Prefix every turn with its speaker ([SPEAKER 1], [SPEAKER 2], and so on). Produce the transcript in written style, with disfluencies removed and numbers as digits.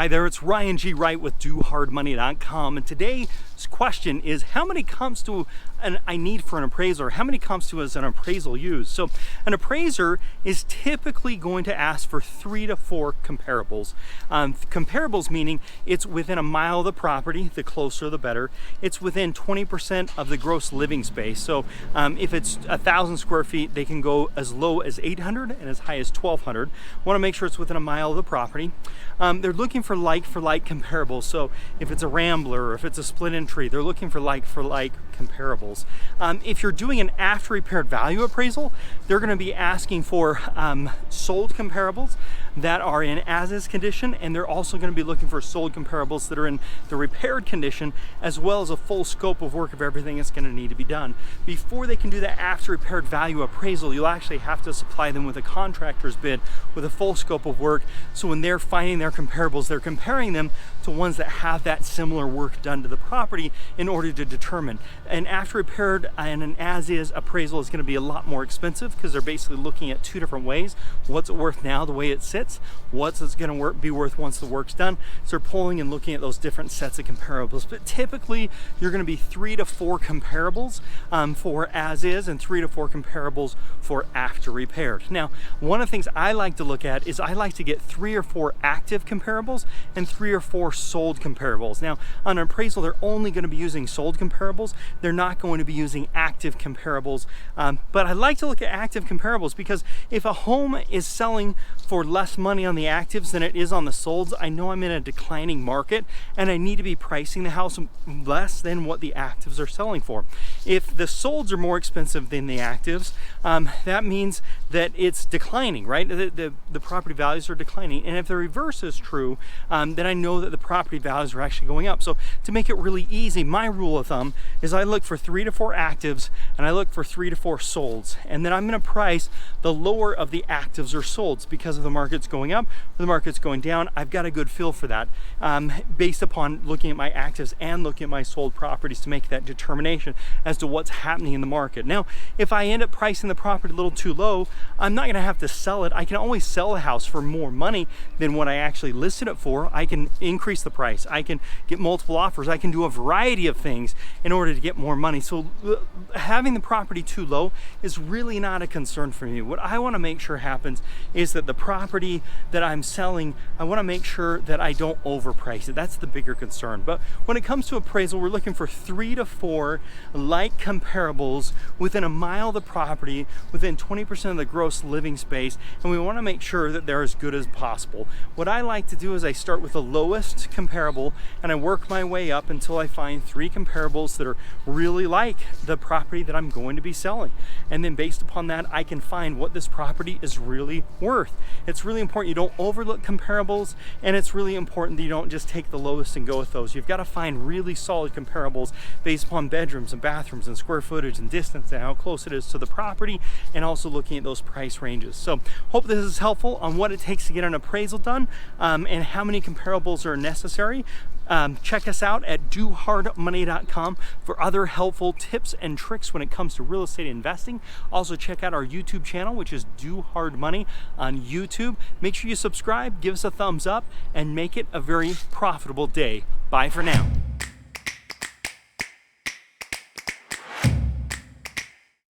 [SPEAKER 1] Hi there, it's Ryan G. Wright with DoHardMoney.com, and today's question is how many comps do I need for an appraiser? How many comps does an appraisal use? So an appraiser is typically going to ask for 3 to 4 comparables. Comparables meaning it's within a mile of the property, the closer the better. It's within 20% of the gross living space. So if it's 1,000 square feet, they can go as low as 800 and as high as 1,200. Want to make sure it's within a mile of the property. They're looking for like comparables. So if it's a rambler or if it's a split entry, they're looking for like comparables. If you're doing an after repaired value appraisal, they're going to be asking for sold comparables that are in as-is condition, and they're also going to be looking for sold comparables that are in the repaired condition, as well as a full scope of work of everything that's going to need to be done. Before they can do that after repaired value appraisal, you'll actually have to supply them with a contractor's bid with a full scope of work. So when they're finding their comparables, they're comparing them to ones that have that similar work done to the property in order to determine. An after repaired and an as-is appraisal is going to be a lot more expensive because they're basically looking at 2 different ways. What's it worth now, the way it sits? What's it going to be worth once the work's done? So they're pulling and looking at those different sets of comparables. But typically, you're going to be 3 to 4 comparables for as-is and 3 to 4 comparables for after repaired. Now, one of the things I like to look at is I like to get 3 or 4 active comparables and 3 or 4 sold comparables. Now, on an appraisal, they're only going to be using sold comparables. They're not going to be using active comparables. But I like to look at active comparables because if a home is selling for less money on the actives than it is on the solds, I know I'm in a declining market and I need to be pricing the house less than what the actives are selling for. If the solds are more expensive than the actives, that means that it's declining, right? The property values are declining. And if the reverse is true, then I know that the property values are actually going up. So to make it really easy, my rule of thumb is I look for 3 to 4 actives and I look for 3 to 4 solds. And then I'm going to price the lower of the actives or solds because of the market's going up or the market's going down. I've got a good feel for that based upon looking at my actives and looking at my sold properties to make that determination as to what's happening in the market. Now, if I end up pricing the property a little too low, I'm not going to have to sell it. I can always sell a house for more money than what I actually listed it for. I can increase the price. I can get multiple offers. I can do a variety of things in order to get more money. So having the property too low is really not a concern for me. What I want to make sure happens is that the property that I'm selling, I want to make sure that I don't overprice it. That's the bigger concern. But when it comes to appraisal, we're looking for 3 to 4 like comparables within a mile of the property, within 20% of the gross living space, and we want to make sure that they're as good as possible. What I like to do is I start with the lowest comparable and I work my way up until I find 3 comparables that are really like the property that I'm going to be selling. And then based upon that, I can find what this property is really worth. It's really important you don't overlook comparables, and it's really important that you don't just take the lowest and go with those. You've got to find really solid comparables based upon bedrooms and bathrooms and square footage and distance and how close it is to the property, and also looking at those price ranges. So hope this is helpful on what it takes to get an appraisal done and how many comparables are necessary. Check us out at DoHardMoney.com for other helpful tips and tricks when it comes to real estate investing. Also check out our YouTube channel, which is Do Hard Money on YouTube. Make sure you subscribe, give us a thumbs up, and make it a very profitable day. Bye for now.